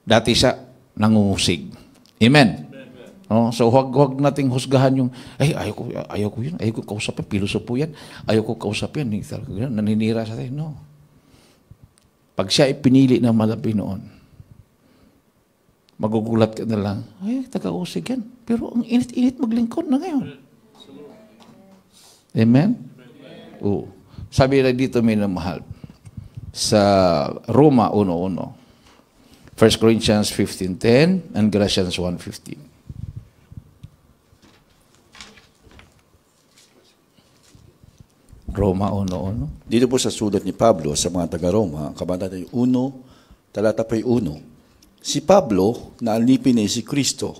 Dati siya nangungusig. Amen. So huwag nating husgahan yung, ayaw ko yun, ayaw ko kausapin, pilosopo yan, ayaw ko kausapin, naninira sa tayo. No. Pag siya ipinili ng Malapinon, magugulat ka na lang, taga-usig yan. Pero ang init-init maglingkod na ngayon. Amen? Sabi na dito, minamahal, sa Roma 1:1, 1 Corinthians 15:10 and Galatians 1:15. Roma 1:1. Dito po sa sulat ni Pablo sa mga taga-Roma, kabanata 1, talata 1, si Pablo na alipin ni si Kristo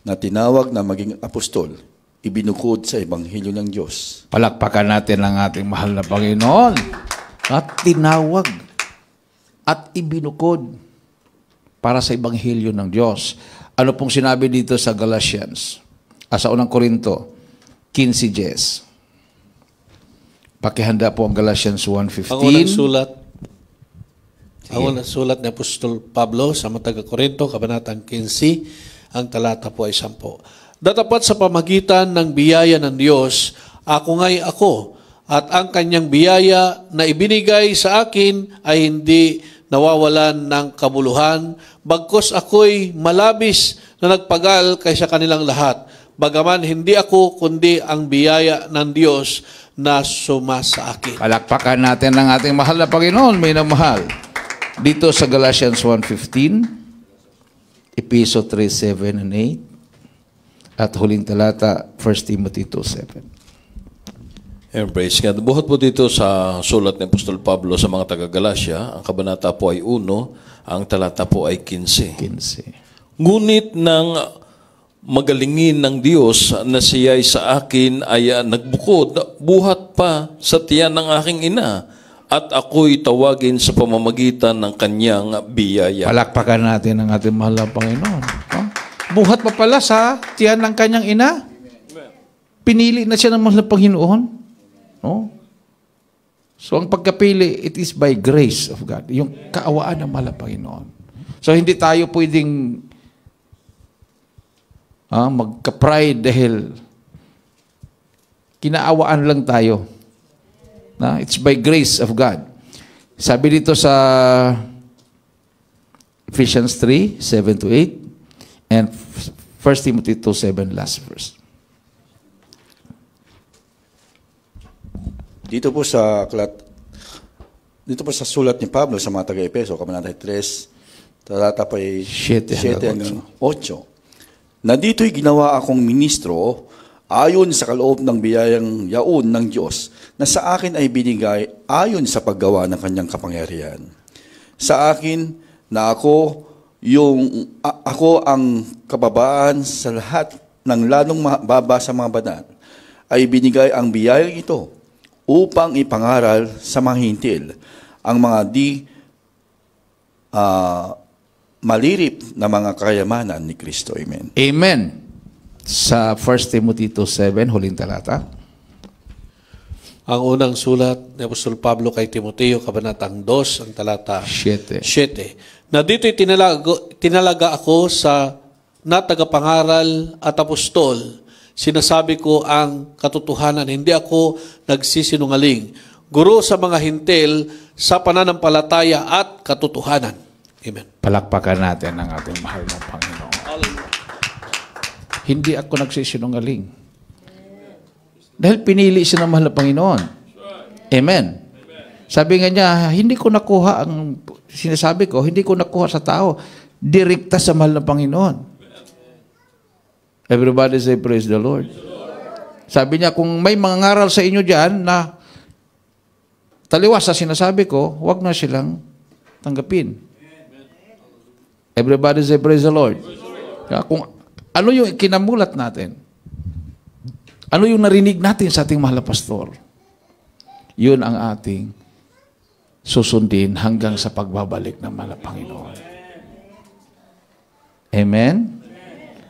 na tinawag na maging apostol, ibinukod sa Ebanghelyo ng Diyos. Palakpakan natin ang ating mahal na Panginoon. At tinawag at ibinukod para sa Ebanghelyo ng Diyos. Ano pong sinabi dito sa Galatians? Sa unang Korinto, 15:10. Pakihanda po ang Galatians 1:15. Ang unang sulat ni Apostol Pablo sa mga taga-Korinto, kabanatang 15, ang talata po ay 10. Datapat sa pamagitan ng biyaya ng Diyos, ako nga'y ako, at ang kanyang biyaya na ibinigay sa akin ay hindi nawawalan ng kabuluhan, bagkus ako'y malabis na nagpagal kaysa kanilang lahat. bagaman hindi ako kundi ang biyaya ng Diyos na sumasa akin. Palakpakan natin ang ating mahal na Panginoon, minamahal. Dito sa Galatians 1:15, Episode 3:7 and 8, at huling talata, 1 Timothy 2:7. And praise God. Buhat po dito sa sulat ni Apostol Pablo sa mga taga-Galacia, ang kabanata po ay 1, ang talata po ay 15. 15. Ngunit nang magalingin ng Diyos na siya'y sa akin ay nagbukod, buhat pa sa tiyan ng aking ina, at ako'y tawagin sa pamamagitan ng kanyang biyaya. Palakpakan natin ang ating mahal na Panginoon. Buhat pa pala sa tiyan ng kanyang ina. Pinili na siya ng mahal na Panginoon. No? So, ang pagkapili, it is by grace of God. Yung kaawaan ng mahal na Panginoon. So, hindi tayo pwedeng magka-pride dahil kinaawaan lang tayo. It's by grace of God. Sabi dito sa Ephesians 3:7-8 and 1 Timothy 2:7, last verse. Dito po sa sulat ni Pablo sa mga taga-Epeso, kabanata 3, talata pa 7 hanggang 8. Na dito'y ginawa akong ministro ayon sa kaloob ng biyayang yaon ng Diyos na sa akin ay binigay ayon sa paggawa ng kanyang kapangyarihan. Sa akin na ako ang kababaan sa lahat ng lalong baba sa mga banal, ay binigay ang biyayang ito upang ipangaral sa mga hintil ang mga malirip na mga kayamanan ni Kristo. Amen. Amen. Sa 1 Timothy 2:7, huling talata. Ang unang sulat ni Apostol Pablo kay Timoteo, kabanatang 2, ang talata 7. Na dito'y tinalaga ako sa natagapangaral at apostol. Sinasabi ko ang katotohanan, hindi ako nagsisinungaling. Guro sa mga hintil sa pananampalataya at katotohanan. Amen. Palakpakan natin ang ating mahal na Panginoon. Hindi ako nagsisinungaling. Dahil pinili siya ng mahal na Panginoon. Amen. Sabi nga niya, hindi ko nakuha ang sinasabi ko, hindi ko nakuha sa tao. Direkta sa mahal na Panginoon. Everybody say, praise the Lord. Sabi niya, kung may mga ngaral sa inyo dyan na taliwas sa sinasabi ko, huwag na silang tanggapin. Everybody say, praise the Lord. Kung ano yung kinamulat natin, ano yung narinig natin sa ating mahal na pastor, yun ang ating susundin hanggang sa pagbabalik ng mahal na Panginoon. Amen?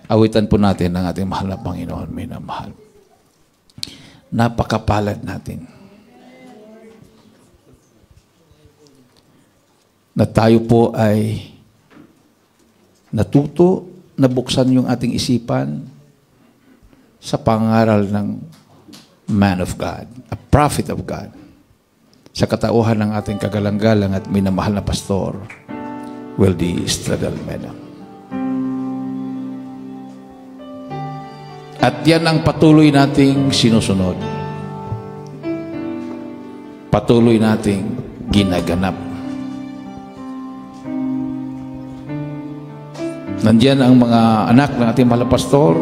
Awitan po natin ang ating mahal na Panginoon, minamahal. Napakapalad natin na tayo po ay natuto, nabuksan yung ating isipan sa pangaral ng man of God, a prophet of God, sa katauhan ng ating kagalang-galang at minamahal na pastor, Weldy Estrada Almeida. At yan ang patuloy nating sinusunod. Patuloy nating ginaganap. Nandiyan ang mga anak ng ating mahal na pastor.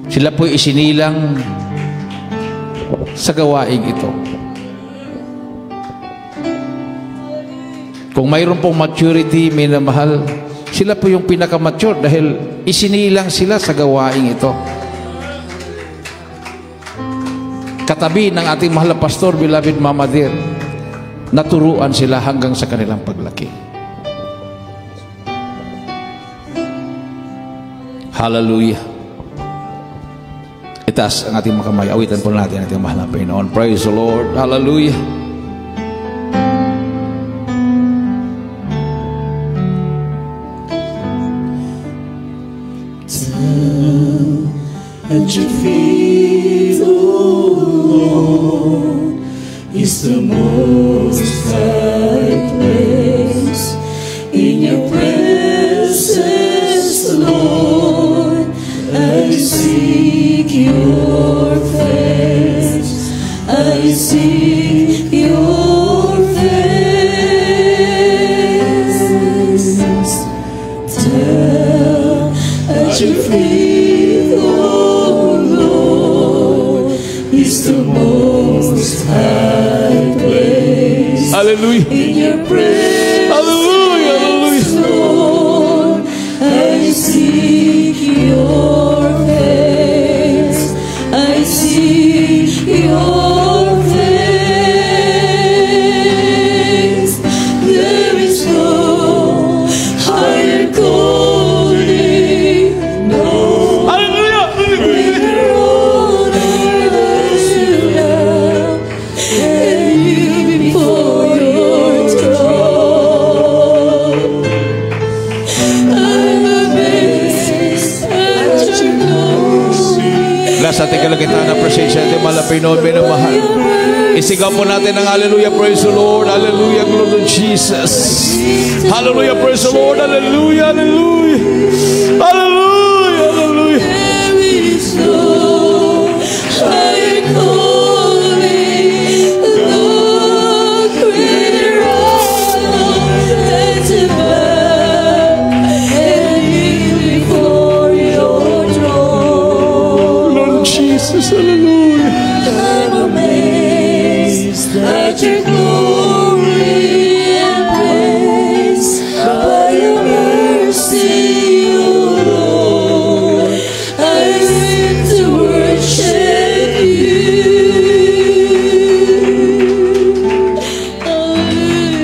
Sila po'y isinilang sa gawaing ito. Kung mayroon pong maturity, minamahal, sila po yung pinaka-mature dahil isinilang sila sa gawaing ito. Katabi ng ating mahal na pastor, beloved Mama Dear, naturuan sila hanggang sa kanilang paglaki. Hallelujah. Itaas ang ating mga kamay. Awitan po natin ang ating mahal na Panginoon. Praise the Lord. Hallelujah. At your feet, O Lord, is the most high place. In your presence, Lord, I see At your feet, O Lord, is the most high place. Hallelujah. In your presence, Hallelujah. Hallelujah. Lord, I seek your face. I seek your face. There is no higher calling, no Hallelujah. greater honor than to love and kneel before your throne. I'm amazed at your glory. Last ating kalagitnaan na presensya natin malapinoon, minamahal. Isigaw po natin ang hallelujah, praise the Lord, hallelujah, glory to Jesus. Hallelujah, praise the Lord, hallelujah, hallelujah. Hallelujah, hallelujah. There is no higher calling, no greater honor than to bow and kneel before your throne. Lord Jesus, hallelujah. I'm amazed at your glory and praise. By your mercy, O Lord, I live to worship you.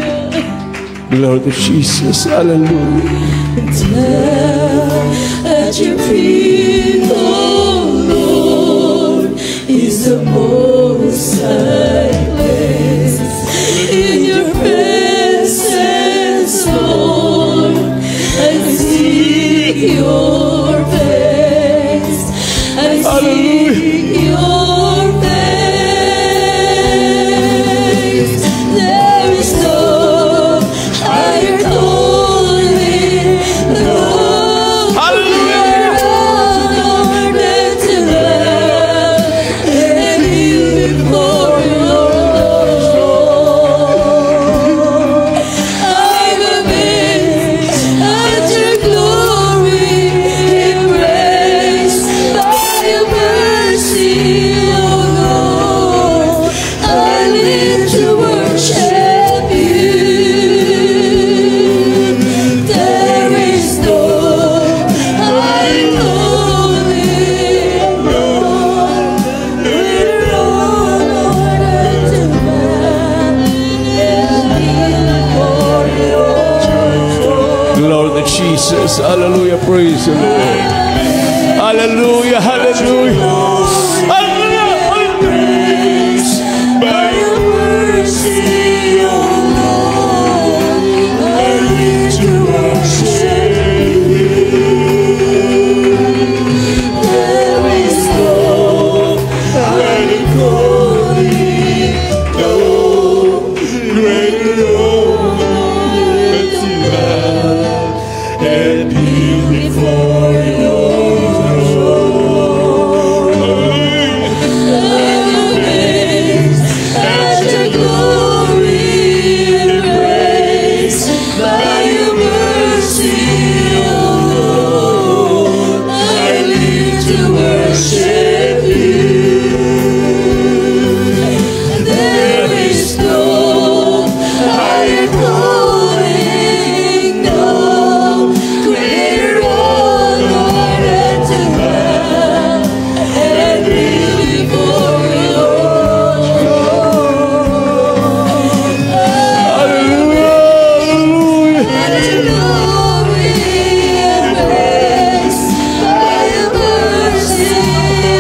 Hallelujah. Lord Jesus, hallelujah. Down at your feet, oh Lord, is the most high place. In your presence, Lord, I seek your face. I seek your face. There is no higher calling, no Hallelujah. honor than to love and kneel before your throne. I'm amazed at your glory, embraced by your mercy, O Lord. I live to worship you. There is no higher calling, no greater honor than to bow and kneel before your throne. Lord Jesus, hallelujah, praise the Lord. Hallelujah, hallelujah. Hallelujah, hallelujah. By your mercy, O Lord, I live to worship you. There is no higher calling, no greater honor than to bow and kneel before your throne. I'm amazed at your glory and grace. By your mercy, O Lord, I live to worship you. There is no higher calling, no greater honor than to bow and kneel before your throne. Hallelujah. At your glory and grace, by your mercy,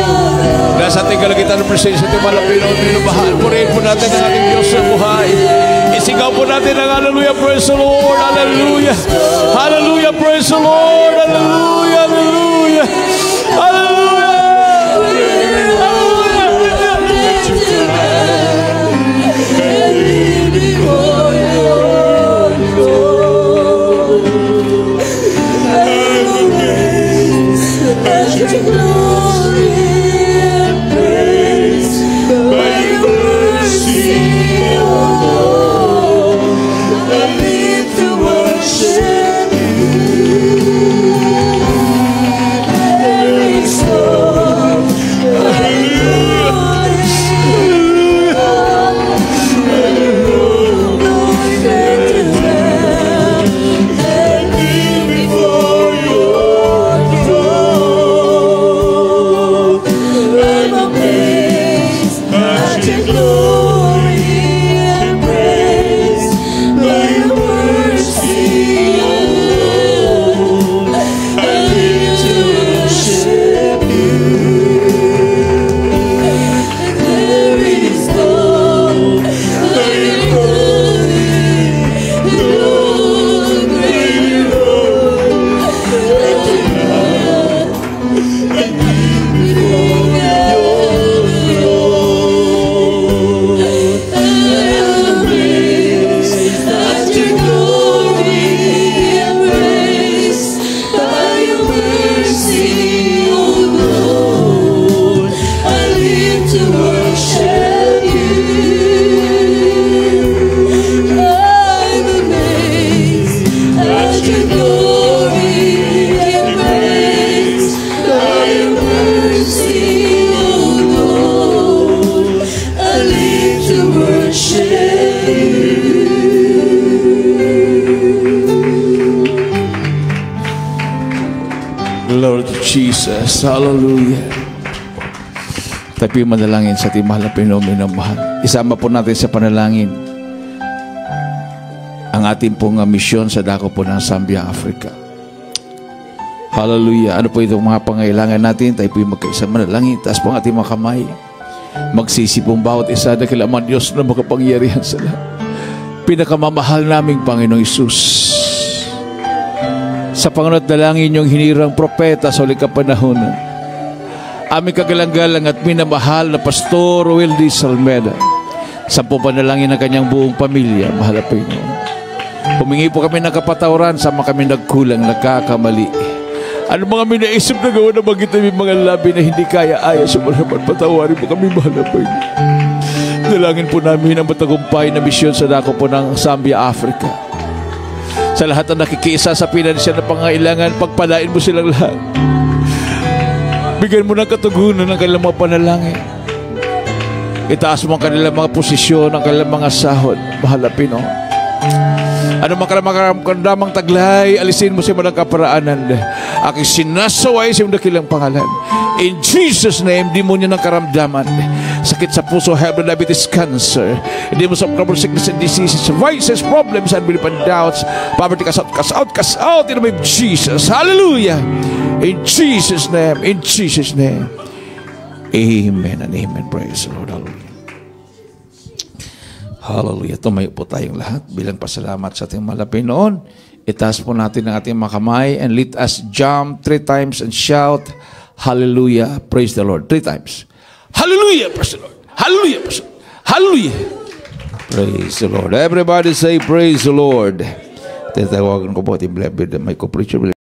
O Lord. Nasa ating kalagitnaan ng presensya natin malapinoon, minamahal. Purihin po natin ang ating Diyos sa buhay. Isigaw po natin ang hallelujah, praise the Lord, hallelujah. Hallelujah, praise the Lord, hallelujah, hallelujah. Hallelujah. Worship you. your glory and praise, by your mercy, O Lord, I live to worship you. Lord Jesus, hallelujah. Tayo manalangin sa ating mahal na minamahal. Isama po natin sa panalangin ang ating pong misyon sa dako po ng Zambia, Africa. Hallelujah. Ano po itong mga pangailangan natin? Tayo po yung magkaisa manalangin. Taas po ang ating mga kamay. Magsisi pong bawat isa na kailangan Diyos na makapangyarihan sa lahat. Pinakamamahal naming Panginoong Isus. Sa Panginoon at dalangin yung hinirang propeta sa uling kapanahonan. Aming kagalang-galang at minamahal na Pastor Roel D. Salmeda. Sa po panalangin ng kanyang buong pamilya, mahal na Panginoon. Humingi po kami ng kapatawaran sa mga kami nagkulang, nagkakamali. Ano mga minaisip na gawa na magit namin mga labi na hindi kaya-aya sa malaman, patawarin po kami, mahal na Panginoon. Dalangin po namin ang matagumpay na misyon sa dako po ng Zambia, Africa. Sa lahat na nakikisa sa pinansyal na pangailangan, pagpalain mo silang lahat. Bigyan mo ng katugunan ng kanilang mga panalangin. Itaas mo ang kanilang mga posisyon, ang kanilang mga sahod. Mahal na Pinoon. Ano makaramdamang taglay, alisin mo sa mga kaparaanan. Aking sinasaway sa mga dakilang pangalan. In Jesus' name, demonyo ng karamdaman. Sakit sa puso, high blood, diabetes, cancer. Hindi mo sa trouble, sickness and diseases, vices, problems, unbelief and doubts. Poverty, cast out in the name of Jesus. Hallelujah. In Jesus' name, in Jesus' name. Amen and amen. Praise the Lord. Hallelujah. Hallelujah. Tumayo po tayong lahat bilang pasalamat sa ating mahal na Panginoon. Itaas po natin ang ating mga kamay and let us jump 3 times and shout, Hallelujah. Praise the Lord. 3 times. Hallelujah. Praise the Lord. Hallelujah. Praise the Lord. Hallelujah. Praise the Lord. Everybody say, praise the Lord. Tatawagan ko po ating beloved, may co-preacher.